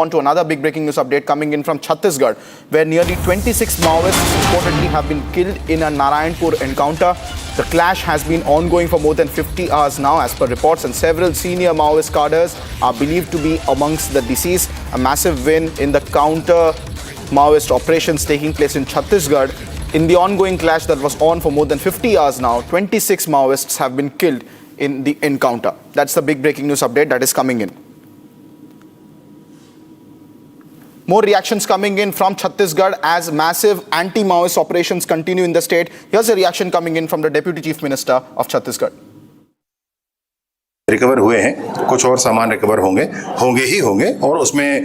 On to another big breaking news update coming in from Chhattisgarh, where nearly 26 Maoists reportedly have been killed in a Narayanpur encounter. The clash has been ongoing for more than 50 hours now, as per reports, and several senior Maoist cadres are believed to be amongst the deceased. A massive win in the counter Maoist operations taking place in Chhattisgarh. In the ongoing clash that was on for more than 50 hours now, 26 Maoists have been killed in the encounter. That's the big breaking news update that is coming in. More reactions coming in from Chhattisgarh as massive anti-Maoist operations continue in the state. Here's a reaction coming in from the Deputy Chief Minister of Chhattisgarh. Recover हुए हैं, कुछ और सामान recover होंगे और उसमें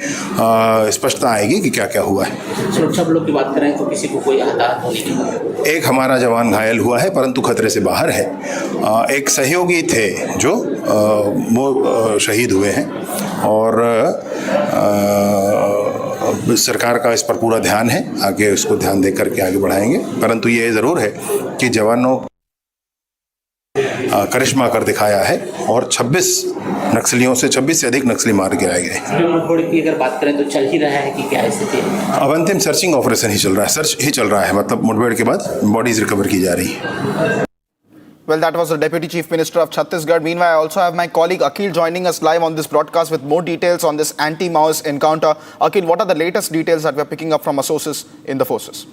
स्पष्टता आएगी कि क्या क्या हुआ है। सुरक्षा बलों की बात करें तो किसी को कोई हताहत होने की बात? एक हमारा जवान घायल हुआ है परंतु खतरे से बाहर है। एक सहयोगी थे जो वो शहीद हुए हैं और सरकार का इस पर पूरा ध्यान है, आगे उसको ध्यान दे करके आगे बढ़ाएंगे। परंतु ये ज़रूर है कि जवानों करिश्मा कर दिखाया है और 26 नक्सलियों से 26 से अधिक नक्सली मार गिराए गए। मुठभेड़ की अगर बात करें तो चल ही रहा है कि क्या स्थिति है? अब अंतिम सर्चिंग ऑपरेशन ही चल रहा है, सर्च ही चल रहा है, मतलब मुठभेड़ के बाद बॉडीज रिकवर की जा रही है। Well, that was the Deputy Chief Minister of Chhattisgarh. Meanwhile, I also have my colleague Akhil joining us live on this broadcast with more details on this anti-Maoist encounter. Akhil, what are the latest details that we're picking up from our sources in the forces?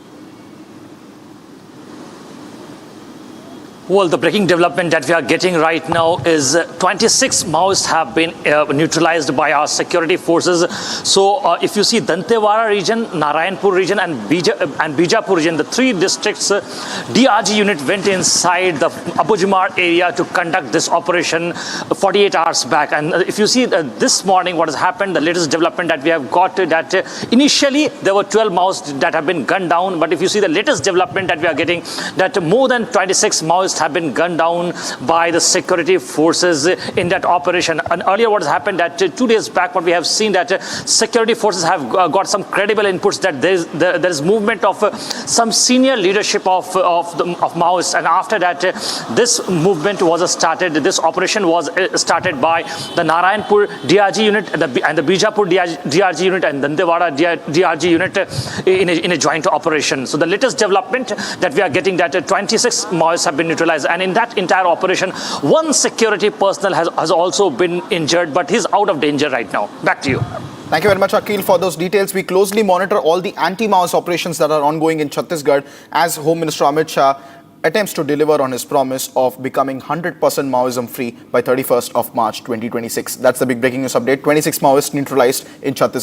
Well, the breaking development that we are getting right now is 26 Maoists have been neutralized by our security forces. So if you see Dantewara region, Narayanpur region and Bijapur region, the three districts, DRG unit went inside the Abujamar area to conduct this operation 48 hours back. And if you see this morning what has happened, the latest development that we have got, that initially there were 12 Maoists that have been gunned down. But if you see the latest development that we are getting, that more than 26 Maoists have been gunned down by the security forces in that operation. And earlier what has happened that 2 days back what we have seen that security forces have got some credible inputs that there is movement of some senior leadership of Maoists, and after that this movement was started, this operation was started by the Narayanpur DRG unit and the Bijapur DRG unit and Dantewara DRG unit in a joint operation. So the latest development that we are getting that 26 Maoists have been neutralized, and in that entire operation one security personnel has also been injured, but he's out of danger right now. Back to you. Thank you very much, Akhil, for those details. We closely monitor all the anti-Maoist operations that are ongoing in Chhattisgarh as Home Minister Amit Shah attempts to deliver on his promise of becoming 100% Maoism free by 31st of March 2026. That's the big breaking news update. 26 Maoists neutralized in Chhattisgarh.